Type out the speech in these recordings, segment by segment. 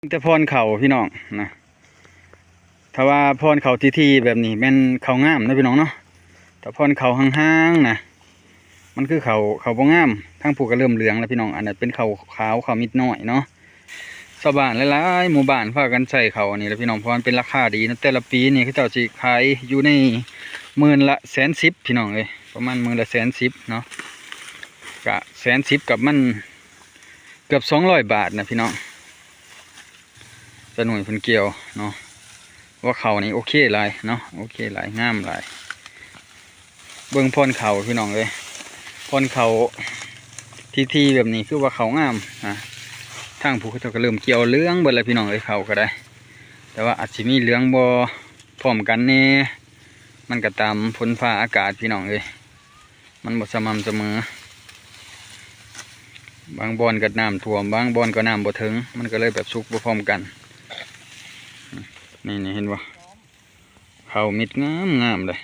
แต่พรเขาพี่น้องนะถ้าว่าพรเขาทีแบบนี้แม่นเขางามนะพี่น้องเนาะแต่พรเขาห่างๆนะมันคือเขาบ่งามทั้งผูกก็เริ่มเหลืองแล้วพี่น้องอันนั้นเป็นเขาขาวเขามิดน้อยเนาะชาวบ้านหลายๆหมู่บ้านพากันใช้เขาอันนี้แล้วพี่น้องเพราะมันเป็นราคาดีนะแต่ละปีนี่เขาเจ้าสิขายอยู่ใน10,110,000พี่น้องเลยประมาณ10,110,000เนาะกะ110,000กับมันเกือบ200 บาทนะพี่น้องจะหน่วยเพิ่นเกี่ยวเนาะว่าเขานี่โอเคหลายเนาะโอเคหลายงามหลายเบิ่งพรเขาพี่น้องเลยพรเขาทีแบบนี้คือว่าเขางามนะทางผู้เขาก็เริ่มเกี่ยวเหลืองเบิดแล้วพี่น้องเลยเขาก็ได้แต่ว่าอาจจะมีเหลืองบ่พร้อมกันแน่มันก็ตามฝนฟ้าอากาศพี่น้องเลยมันบ่สม่ำเสมอบางบ่อนก็น้ำท่วมบางบ่อนก็น้ำบ่ถึงมันก็เลยแบบสุกบ่พร้อมกันนี่เห็นบ่เขามิดงามเลย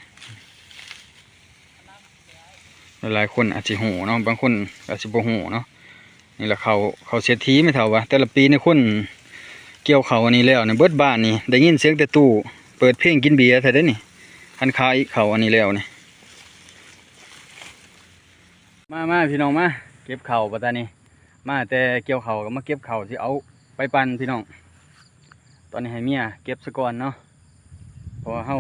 หลายคนอาจจะหูเนาะบางคนอาจจะบ่หูเนาะนี่แหละเขาเสียทีไม่เท่าวะแต่ละปีในคนเกี่ยวเขาอันนี้แล้วเนี่ยเบิดบ้านนี่ได้ยินเสียงแต่ตู้เปิดเพลงกินเบียร์แท้ได้นี่คันคายเขาอันนี้แล้วนี่มาพี่น้องมาเก็บเข่าปัตตานีมาแต่เกี่ยวเข่าก็มาเก็บเข่าที่เอาไปปั่นพี่น้องตอนนี้ให้เมียเก็บซะก่อนเนาะเพราะเฮา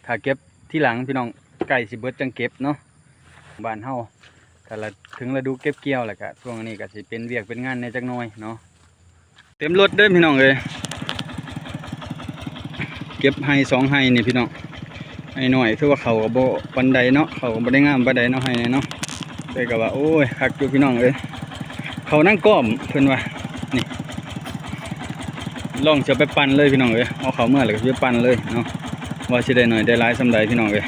ถ้าเก็บที่หลังพี่น้องไก่สิเบิดจังเก็บเนาะบ้านเฮาถ้าถึงฤดูเก็บเกี่ยวแหละก็ช่วงนี้ก็สิเป็นเวียกเป็นงานในจักหน่อยเนาะเต็มรถเด้อพี่น้องเลยเก็บให้2 ให้นี่พี่น้องให้หน่อยคือว่าเขาก็บ่ปานใดเนาะเขาก็บ่ได้งามปานใดเนาะให้เนาะแต่ก็ว่าโอ้ยคักอยู่พี่น้องเอ้ยเขานั่งก้อมเพิ่นว่านี่ลองจะไปปั่นเลยพี่น้องเอ้ยเอาเขาเมื่อแล้วก็จะปั่นเลยเนาะว่าสิได้หน่อยได้หลายสำใดพี่น้องเอ้ย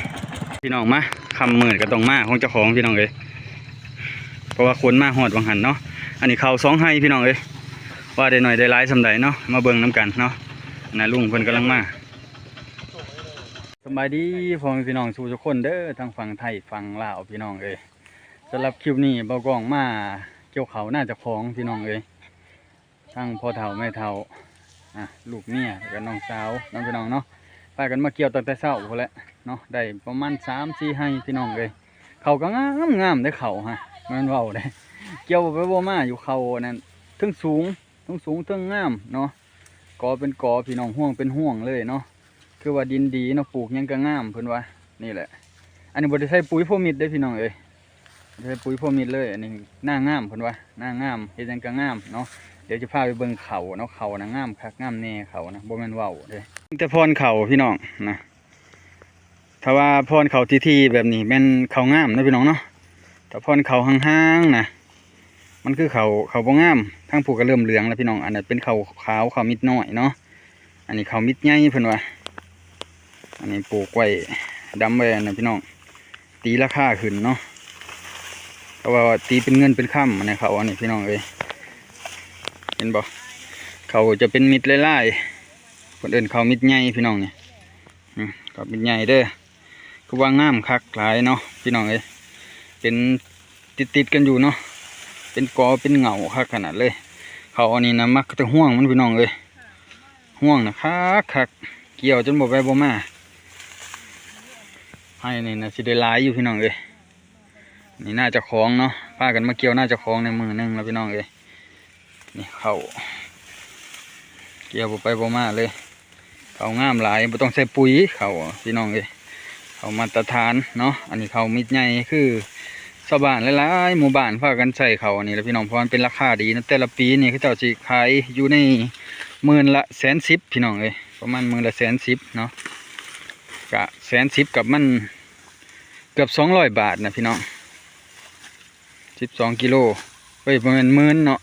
พี่น้องมาคำหมื่นก็ต้องมาของเจ้าของพี่น้องเอ้ยเพราะว่าคนมาหอดวังหันเนาะอันนี้เขา2 ให้พี่น้องเอ้ยว่าได้หน่อยได้หลายสำใดเนาะมาเบิ่งน้ำกันเนาะนะลุงเพิ่นกำลังมาสบายดีพ่อแม่พี่น้องสู่ทุกคนเด้อทั้งฝั่งไทยฝั่งลาวพี่น้องเอ้ยสำหรับคลิปนี้เบากล้องมาเกี่ยวเขาน่าจะคล้องพี่น้องเอ้ยทั้งพ่อเฒ่าแม่เฒ่าลูกเมียกับน้องสาวน้องพี่น้องเนาะไปกันมาเกี่ยวตั้งแต่เช้าพุ่นแหละเนาะได้ประมาณ3-4 ให้พี่น้องเอ้ยเขาก็งามได้เขาฮะมันเว้าได้เกี่ยวไปบ่มาอยู่เขานั่นทั้งสูงทั้งงามเนาะกอเป็นกอพี่น้องห่วงเป็นห่วงเลยเนาะคือว่าดินดีเนาะปลูกยังก็งามเพิ่นว่านี่แหละอันนี้บ่ได้ใช้ปุ๋ยโฟมิดได้พี่น้องเอ้ยใช้ปุ๋ยโฟมิดเลยอันนี้หน้างามเพิ่นว่าหน้างามเฮ็ดจังก็งามเนาะเดี๋ยวจะพาไปเบิ่งเขาเนาะเขานะงามคักงามแน่เขานะบ่แม่นเว้าเด้แต่พรเขาพี่น้องนะถ้าว่าพรเขาทีแบบนี้แม่นเขางามนะพี่น้องเนาะแต่พรเขาห่างๆนะมันคือเขาบ่งามทั้งผูกก็เริ่มเหลืองแล้วพี่น้องอันนั้นเป็นเขาขาวเขามิดน้อยเนาะอันนี้เขามิดใหญ่เพิ่นว่าอันนี้ปลูกไว้ดำไว้นะพี่น้องตีราคาขึ้นเนาะเพราะว่าตีเป็นเงินเป็นค่ำอันนี้เขาอันนี้พี่น้องเอ้ยเห็นบ่เขาจะเป็นมิดไล่ๆคนอื่นเขามิดใหญ่พี่น้องเนี่ยเขามิดใหญ่เด้อคือว่างามคักหลายเนาะพี่น้องเอ้ยเป็นติดกันอยู่เนาะเป็นกอเป็นเหงาคักขนาดเลยเขาอันนี้นะมักจะห่วงมันพี่น้องเอ้ยห่วงนะคักเกี่ยวจนบ่ไปบ่มาให้นี่นะสิได้หลายอยู่พี่น้องเอ้ยนี่น่าจะคล้องเนาะพากันมาเกี่ยวน่าจะคล้องในมือนึงแล้วพี่น้องเอ้ยนี่เขาเกี่ยวบ่ไปบ่มาเลยเขางามหลายบ่ต้องใส่ปุ๋ยเขาพี่น้องเอ้ยเขามาตรฐานเนาะอันนี้เขามิดใหญ่คือชาวบ้านหลายๆหมู่บ้านพากันใส่เขาอันนี้แล้วพี่น้องเพราะมันเป็นราคาดีนะแต่ละปีนี่เขาเจ้าสิขายอยู่ใน10,110,000พี่น้องเอ้ยประมาณ10,110,000เนาะกะ110,000กับมันเกือบ200 บาทนะพี่น้อง12 กิโลเฮ้ยประมาณ10,000เนาะ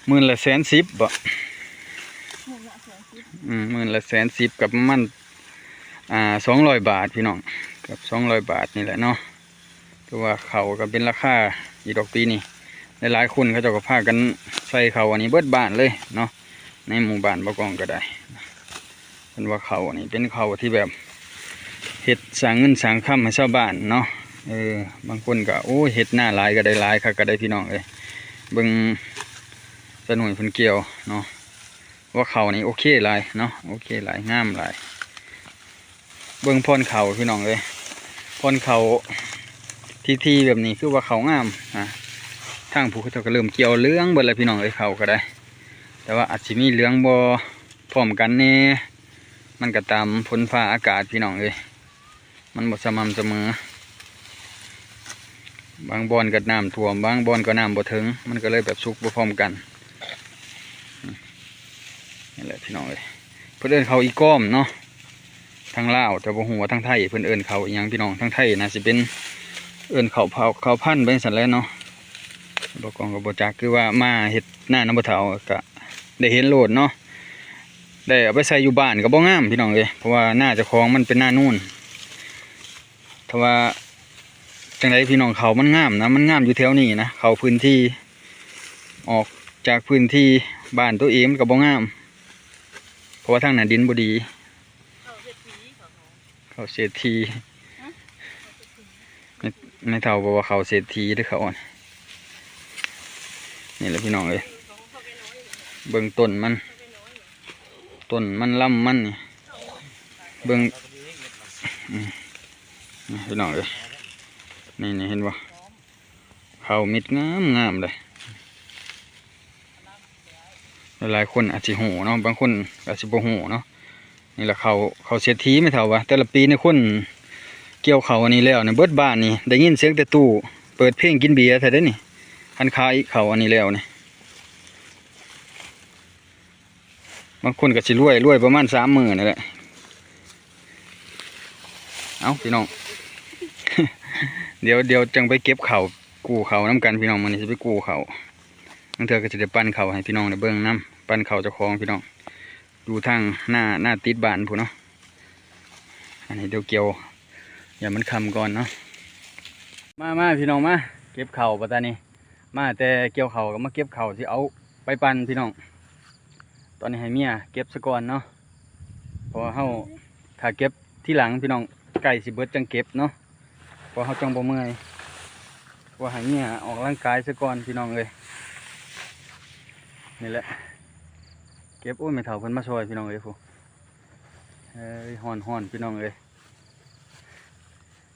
10,110,000บ่10,110,000กับมัน200 บาทพี่น้องกับ200 บาทนี่แหละเนาะคือว่าเขาก็เป็นราคาอีดอกปีนี่หลายคนเขาจะก็พากันใส่เขาอันนี้เบิดบ้านเลยเนาะในหมู่บ้านบ่กองก็ได้เป็นว่าเขาอันนี้เป็นเขาที่แบบเฮ็ดสร้างเงินสร้างค่ำให้ชาวบ้านเนาะบางคนก็โอ้เฮ็ดหน้าหลายก็ได้หลายค่ะก็ได้พี่น้องเบิ่ง สนุนเพิ่นเกี่ยวเนาะว่าเขานี่โอเคหลายเนาะโอเคหลายงามหลายเบิ่งพ่นเขาพี่น้องเลยพ่นเขาทีแบบนี้คือว่าเขางามทางผู้เขาก็เริ่มเกี่ยวเหลืองเบิดแล้วพี่น้องเลยเขาก็ได้ แต่ว่าอาจจะมีเหลืองบ่พร้อมกันแน่มันก็ตามฝนฟ้าอากาศพี่น้องเลยมันบ่สม่ำเสมอบางบอนก็น้ำท่วมบางบอนก็น้ำบ่ถึงมันก็เลยแบบสุกบ่พร้อมกันนี่แหละพี่น้องเลยเพิ่นเอิ้นเขาอีก้อมเนาะทางลาวแต่บ่ฮู้ว่าทางไทยเพิ่นเอิ้นเขาอีหยังพี่น้องทางไทยน่าสิเป็นเอิ้นเขาเผาเขาพันธุ์ไปซั่นแหละเนาะบ่กองก็บ่จักคือว่ามาเฮ็ดหน้าน้ำบ่เฒ่าก็ได้เห็นโลดเนาะได้เอาไปใส่อยู่บ้านก็บ่งามพี่น้องเลยเพราะว่าหน้าเจ้าของมันเป็นหน้านู่นถ้าว่าจังไดพี่น้องเขามันงามนะมันงามอยู่แถวนี้นะเขาพื้นที่ออกจากพื้นที่บ้านตัวเองมันก็บ่งามเพราะว่าทางนั้นดินบ่ดีเขาเศรษฐีไม่เท่าบอกว่าเขาเศรษฐีหรือเขาอ่อนนี่แหละพี่น้องเลยเบิ่งต้นมันล่ำมันนี่เบิ่งนี่พี่น้องเลยนี่เห็นบ่เขามิดงามเลยหลายคนอาจจะหูเนาะบางคนอาจจะบ่หูเนาะนี่แหละเขาเศรษฐีไม่เท่าว่าแต่ละปีในคนเกี่ยวเขาอันนี้แล้วเนี่ยเบิดบ้านนี่ได้ยินเสียงแต่ตู้เปิดเพลงกินเบียร์แท้เด้นี่คันขายเขาอันนี้แล้วนี่บางคนก็สิรวยประมาณ30,000นั่นแหละเอาพี่น้อง เดี๋ยวจังไปเก็บเขากู้เขาน้ำกันพี่น้องมันนี่จะไปกู้เขาบางเทื่อก็จะได้ปั้นเขาให้พี่น้องได้เบิ่งน้ำปั้นเขาเจ้าของพี่น้องดูทางหน้าติดบ้านผู้เนาะอันนี้เดี๋ยวเกี่ยวอย่ามันคำก่อนเนาะมาพี่น้องมาเก็บเข่าปัตตานีมาแต่เกี่ยวเข่าก็มาเก็บเข่าที่เอาไปปั่นพี่น้องตอนนี้ให้เมียเก็บซะก่อนเนาะเพราะเฮาถ้าเก็บที่หลังพี่น้องไก่สิเบิดจังเก็บเนาะเพราะเฮาจังบ่เมื่อยว่าให้เมียออกร่างกายซะก่อนพี่น้องเลยนี่แหละเก็บไม่เท่าเพิ่นมาช่วยพี่น้องเลยฟูฮ้อนพี่น้องเลย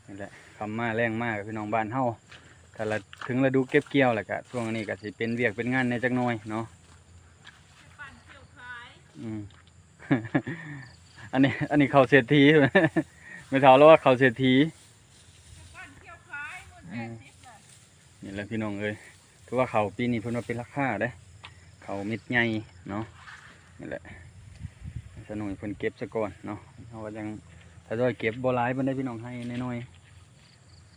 นี่แหละคำมาแรงมากพี่น้องบ้านเฮาถ้าละถึงฤดูเก็บเกี่ยวแหละก็ช่วงนี้ก็สิเป็นเวียกเป็นงานในจักหน่อยเนาะอันนี้เขาเศรษฐี ไม่เท่าแล้วว่าเขาเศรษฐีนี่แหละพี่น้องเอ้ยถือว่าเขาปีนี้เพิ่นว่าเป็นราคาได้เขามิดใหญ่เนาะนี่แหละสนุนเพิ่นเก็บซะก่อนเนาะเพราะว่ายังถ้าจะเก็บบ่หลายเพิ่นได้พี่น้องให้น้อย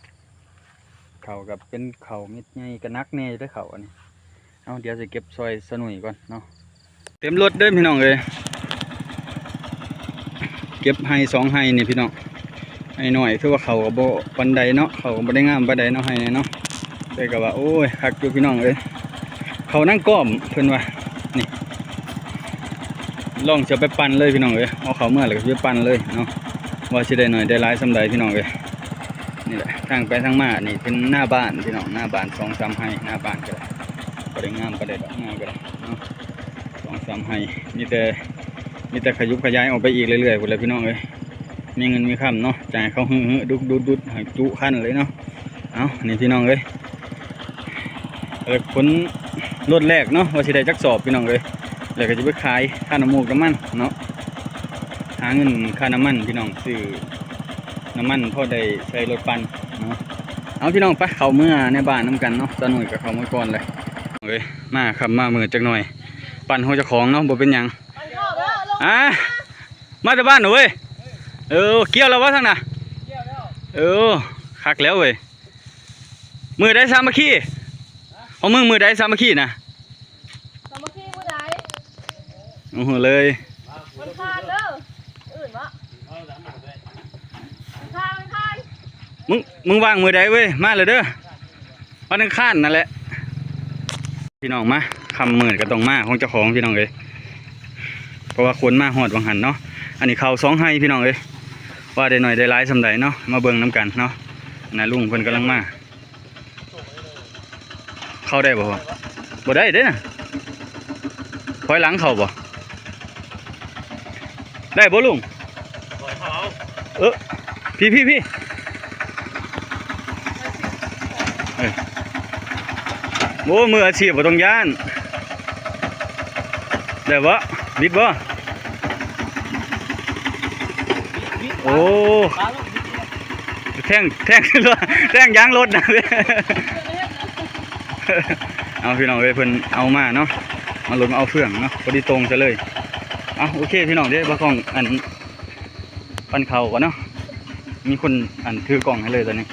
ๆเขากับเป็นเขามิดใหญ่กระนักแน่ได้เขาอันนี้เอาเดี๋ยวจะเก็บซอยสนุนก่อนเนาะเต็มรถเด้อพี่น้องเอ้ยเก็บให้2ให้นี่พี่น้องให้หน่อยถือว่าเขาก็บ่ปานใดเนาะเขาก็บ่ได้งามปานใดเนาะให้เนาะแต่ก็ว่าโอ้ยคักอยู่พี่น้องเอ้ยเขานั่งก้อมเพิ่นว่านี่ลองจะไปปั่นเลยพี่น้องเอ้ยเอาเขาเมื่อไหร่ก็จะปั่นเลยเนาะว่าสิได้หน่อยได้หลายสำใดพี่น้องเอ้ยนี่แหละทางไปทางมานี่เป็นหน้าบ้านพี่น้องหน้าบ้าน2-3ให้หน้าบ้านก็ได้บ่ได้งามก็ได้ดอกงามก็ได้เนาะ2-3ให้มีแต่ขยุบขยายออกไปอีกเรื่อยๆพุ่นแหละพี่น้องเอ้ยมีเงินมีคำเนาะจ่ายเขาหื้อดุดให้จุคันเลยเนาะเอานี่พี่น้องเอ้ยผลรถแรกเนาะว่าสิได้จักสอบพี่น้องเอ้ยแล้วก็จะไปขายค่าน้ำมูกน้ำมันเนาะหาเงินค่าน้ำมันพี่น้องซื้อน้ำมันพอได้ใช้รถปั่นเนาะเอาพี่น้องไปเข้าเมื่อในบ้านน้ำกันเนาะตอนหน่วยกับเขาเมื่อก่อนเลยเอ้ยมาขับมามือจักหน่อยปั่นหัวเจ้าของเนาะบ่เป็นหยังมาจากบ้านหนูเว้ยเกี่ยวแล้ววะทั้งน่ะคักแล้วเว้ยมือได้สามัคคีเอามือได้สามัคคีนะสามัคคีมือใดโอ้โหเลยมันคานเด้ออื่นวะมันคานมึงวางมือได้เว้ยมาเลยเด้อวันนึงข้านนั่นแหละพี่น้องมาคำมือก็ต้องมาของเจ้าของพี่น้องเลยเพราะว่าคนมาหอดวังหันเนาะอันนี้เขา2ให้พี่น้องเลยว่าได้หน่อยได้หลายสำใดเนาะมาเบิ่งน้ำกันเนาะนะลุงเพิ่นกำลังมาเข้าได้บ่ได้เด้อนะ อยหลังเขาบ่ได้บ่ลุงพี่โอ้มืออาชีพบ่ต้องย่านได้บ่วิดบ่โอ้แท่งรถแท่งยางรถนะ เอาพี่น้องเลยเพิ่นเอามาเนาะมาลงเอาเฟื่องเนาะพอดีตรงซะเลยเอาโอเคพี่น้องเด้บ่ของอันปั้นเข่าก่อนเนาะมีคนอันถือกล่องให้เลยตอนนี้